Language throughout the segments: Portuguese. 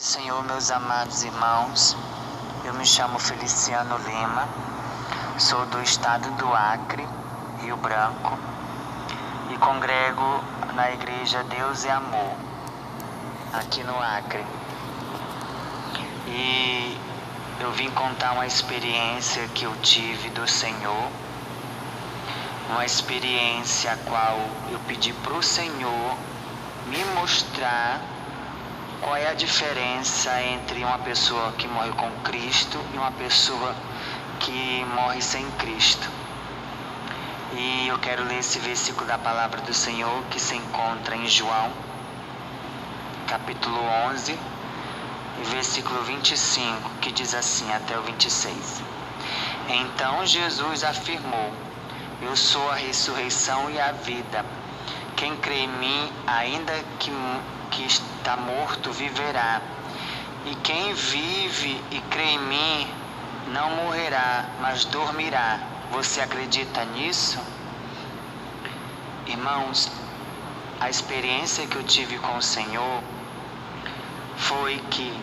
Senhor, meus amados irmãos, eu me chamo Feliciano Lima, sou do estado do Acre, Rio Branco, e congrego na igreja Deus é Amor, aqui no Acre. E eu vim contar uma experiência que eu tive do Senhor, uma experiência a qual eu pedi para o Senhor me mostrar qual é a diferença entre uma pessoa que morre com Cristo e uma pessoa que morre sem Cristo. E eu quero ler esse versículo da palavra do Senhor que se encontra em João, capítulo 11, versículo 25, que diz assim até o 26. Então Jesus afirmou: eu sou a ressurreição e a vida. Quem crê em mim, ainda que está morto, viverá. E quem vive e crê em mim, não morrerá, mas dormirá. Você acredita nisso? Irmãos, a experiência que eu tive com o Senhor foi que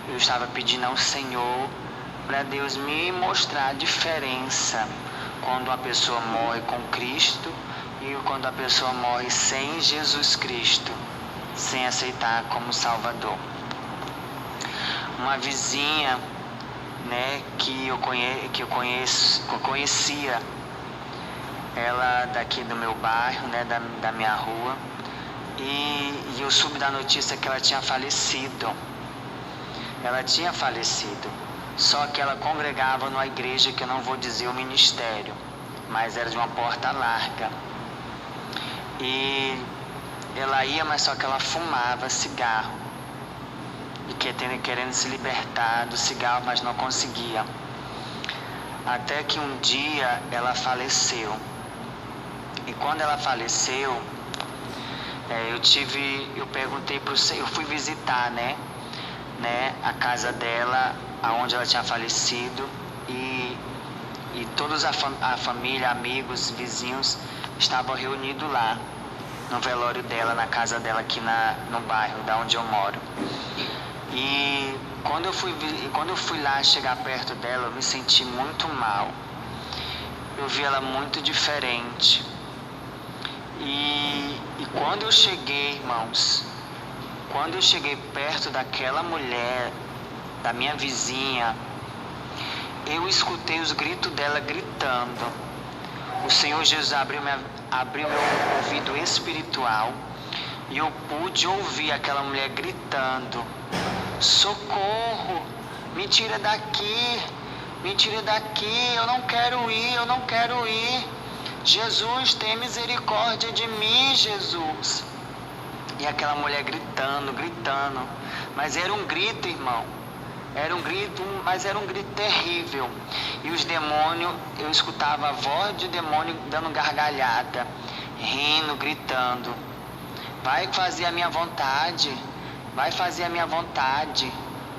eu estava pedindo ao Senhor para Deus me mostrar a diferença quando uma pessoa morre com Cristo e quando a pessoa morre sem Jesus Cristo, sem aceitar como Salvador. Uma vizinha, que eu conhecia, ela daqui do meu bairro, da minha rua, e eu soube da notícia que ela tinha falecido. Ela tinha falecido, só que ela congregava numa igreja que eu não vou dizer o ministério, mas era de uma porta larga. E ela ia, mas só que ela fumava cigarro. E querendo se libertar do cigarro, mas não conseguia. Até que um dia ela faleceu. E quando ela faleceu, eu perguntei para o Senhor, eu fui visitar, a casa dela, aonde ela tinha falecido. E todos a família, amigos, vizinhos estavam reunidos lá no velório dela, na casa dela aqui no bairro da onde eu moro. E quando eu fui lá chegar perto dela, eu me senti muito mal. Eu vi ela muito diferente. E quando eu cheguei, irmãos, quando eu cheguei perto daquela mulher, da minha vizinha, eu escutei os gritos dela gritando. O Senhor Jesus abriu meu ouvido espiritual e eu pude ouvir aquela mulher gritando: socorro, me tira daqui, eu não quero ir, Jesus, tem misericórdia de mim, Jesus. E aquela mulher gritando, mas era um grito, irmão. Mas era um grito terrível. E os demônios, eu escutava a voz de demônio dando gargalhada, rindo, gritando: vai fazer a minha vontade, vai fazer a minha vontade.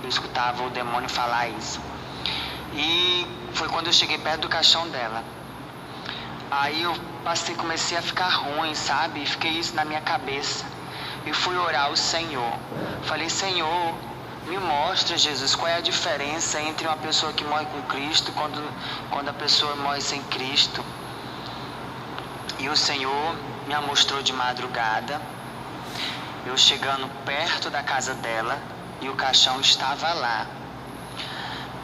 Eu escutava o demônio falar isso. E foi quando eu cheguei perto do caixão dela. Aí eu comecei a ficar ruim, sabe? E fiquei isso na minha cabeça. E fui orar ao Senhor. Falei: Senhor, me mostra, Jesus, qual é a diferença entre uma pessoa que morre com Cristo quando a pessoa morre sem Cristo. E o Senhor me mostrou de madrugada, eu chegando perto da casa dela, e o caixão estava lá.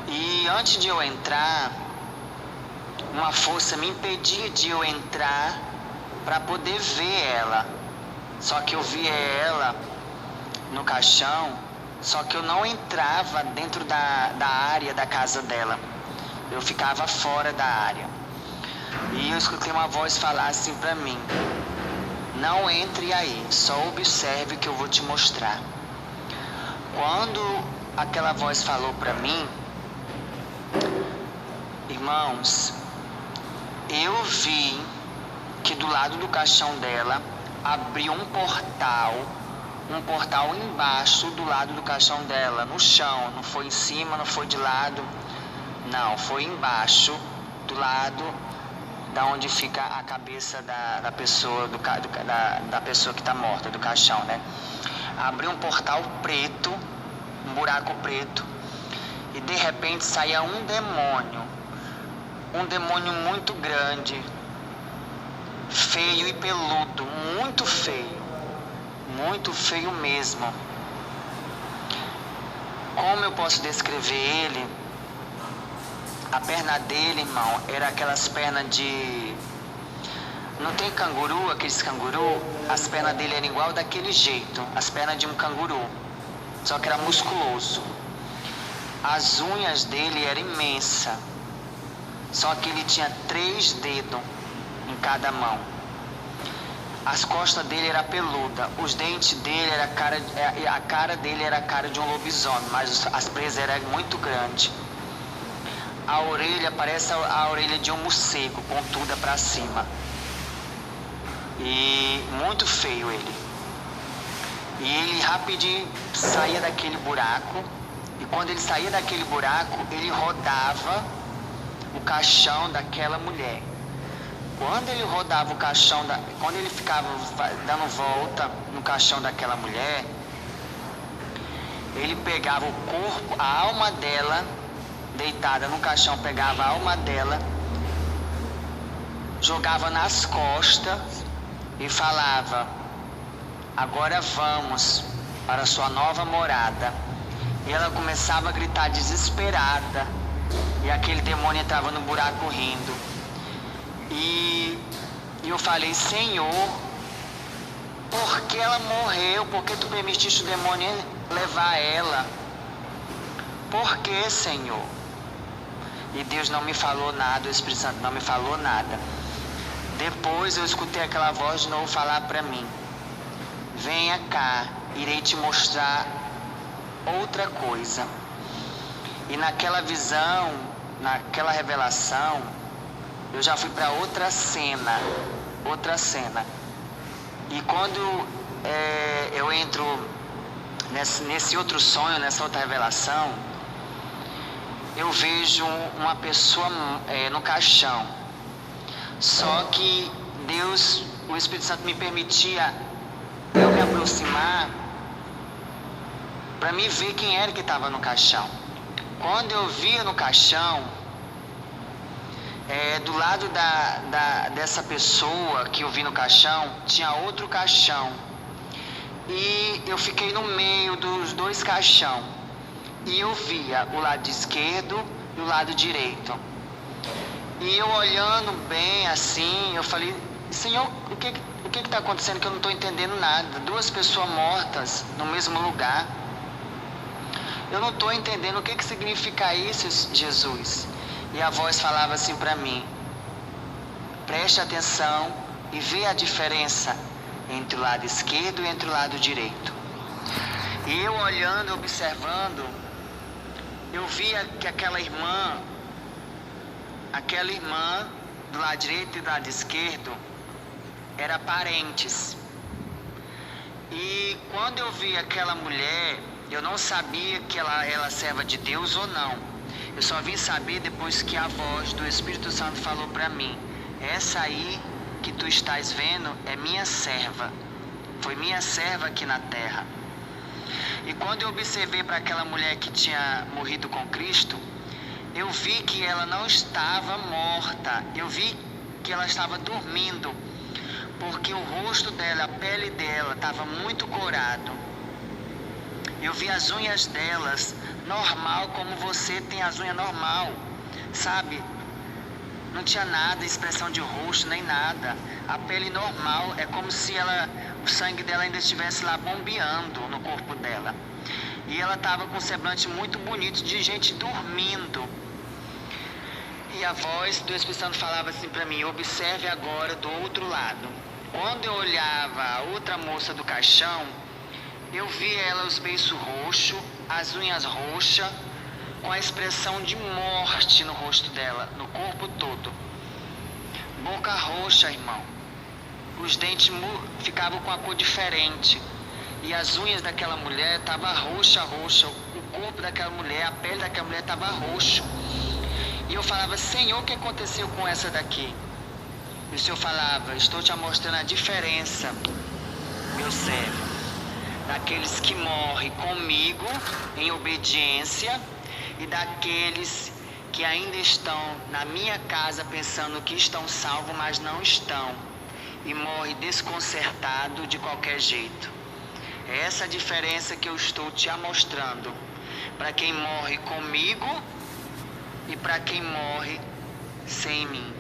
E antes de eu entrar, uma força me impedia de eu entrar para poder ver ela. Só que eu via ela no caixão, só que eu não entrava dentro da área da casa dela. Eu ficava fora da área. E eu escutei uma voz falar assim para mim: não entre aí, só observe que eu vou te mostrar. Quando aquela voz falou para mim, irmãos, eu vi que do lado do caixão dela abriu um portal embaixo do lado do caixão dela, no chão. Não foi em cima, não foi de lado, não, foi embaixo, do lado da onde fica a cabeça da pessoa, da pessoa que está morta, do caixão, Abriu um portal preto um buraco preto, e de repente saía um demônio muito grande, feio e peludo, muito feio mesmo. Como eu posso descrever ele? A perna dele, irmão, era aquelas pernas de... Não tem canguru, aqueles canguru? As pernas dele eram igual daquele jeito, as pernas de um canguru, só que era musculoso. As unhas dele eram imensas, só que ele tinha 3 dedos em cada mão. As costas dele era peluda, os dentes dele era a cara dele era a cara de um lobisomem, mas as presas eram muito grandes. A orelha parece a orelha de um morcego, pontuda para cima. E muito feio ele. E ele rapidinho saía daquele buraco, e quando ele saía daquele buraco, ele rodava o caixão daquela mulher. Quando ele rodava o caixão, quando ele ficava dando volta no caixão daquela mulher, ele pegava o corpo, a alma dela, deitada no caixão, pegava a alma dela, jogava nas costas e falava: agora vamos para a sua nova morada. E ela começava a gritar desesperada, e aquele demônio entrava no buraco rindo. E eu falei: Senhor, por que ela morreu? Por que tu permitiste o demônio levar ela? Por que, Senhor? E Deus não me falou nada, o Espírito Santo não me falou nada. Depois eu escutei aquela voz de novo falar para mim: venha cá, irei te mostrar outra coisa. E naquela visão, naquela revelação, eu já fui para outra cena. E quando eu entro nesse outro sonho, nessa outra revelação, eu vejo uma pessoa no caixão. Só que Deus, o Espírito Santo me permitia eu me aproximar para me ver quem era que estava no caixão. Quando eu via no caixão, do lado dessa pessoa que eu vi no caixão, tinha outro caixão. E eu fiquei no meio dos 2 caixão. E eu via o lado esquerdo e o lado direito. E eu olhando bem assim, eu falei: Senhor, o que está acontecendo que eu não estou entendendo nada? 2 pessoas mortas no mesmo lugar. Eu não estou entendendo o que significa isso, Jesus. E a voz falava assim para mim: preste atenção e vê a diferença entre o lado esquerdo e entre o lado direito. E eu olhando, observando, eu via que aquela irmã do lado direito e do lado esquerdo eram parentes. E quando eu vi aquela mulher, eu não sabia que ela era serva de Deus ou não. Eu só vim saber depois que a voz do Espírito Santo falou para mim: essa aí que tu estás vendo é minha serva. Foi minha serva aqui na terra. E quando eu observei para aquela mulher que tinha morrido com Cristo, eu vi que ela não estava morta. Eu vi que ela estava dormindo, porque o rosto dela, a pele dela estava muito corado. Eu vi as unhas delas normal, como você tem as unhas normal, sabe? Não tinha nada, expressão de rosto, nem nada. A pele normal, é como se o sangue dela ainda estivesse lá bombeando no corpo dela. E ela estava com um semblante muito bonito, de gente dormindo. E a voz do Espírito Santo falava assim para mim: observe agora do outro lado. Quando eu olhava a outra moça do caixão, eu vi ela os beiços roxos, as unhas roxas, com a expressão de morte no rosto dela, no corpo todo. Boca roxa, irmão. Os dentes ficavam com a cor diferente. E as unhas daquela mulher estavam roxa. O corpo daquela mulher, a pele daquela mulher estava roxo. E eu falava: Senhor, o que aconteceu com essa daqui? E o Senhor falava: estou te mostrando a diferença, meu servo. daqueles que morrem comigo em obediência e daqueles que ainda estão na minha casa pensando que estão salvos, mas não estão, e morrem desconcertado de qualquer jeito. É essa a diferença que eu estou te mostrando, para quem morre comigo e para quem morre sem mim.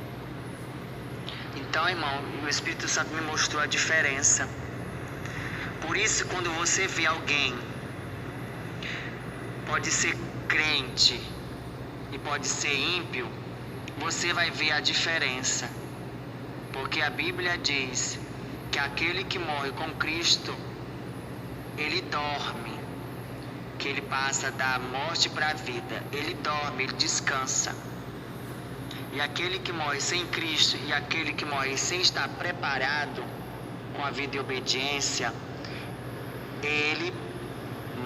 Então, irmão, o Espírito Santo me mostrou a diferença. Por isso, quando você vê alguém, pode ser crente e pode ser ímpio, você vai ver a diferença. Porque a Bíblia diz que aquele que morre com Cristo, ele dorme, que ele passa da morte para a vida. Ele dorme, ele descansa. E aquele que morre sem Cristo e aquele que morre sem estar preparado com a vida e obediência, ele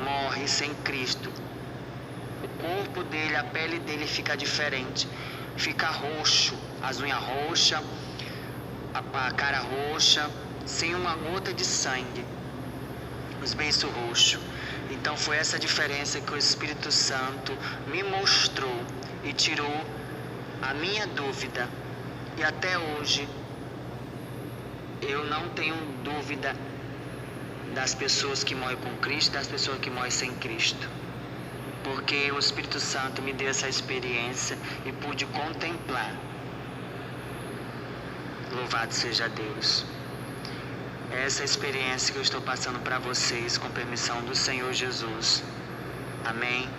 morre sem Cristo. O corpo dele, a pele dele fica diferente, fica roxo, as unhas roxas, a cara roxa, sem uma gota de sangue, os beiços roxos. Então foi essa diferença que o Espírito Santo me mostrou e tirou a minha dúvida. E até hoje eu não tenho dúvida das pessoas que morrem com Cristo, das pessoas que morrem sem Cristo, porque o Espírito Santo me deu essa experiência e pude contemplar. Louvado seja Deus. Essa experiência que eu estou passando para vocês com permissão do Senhor Jesus. Amém.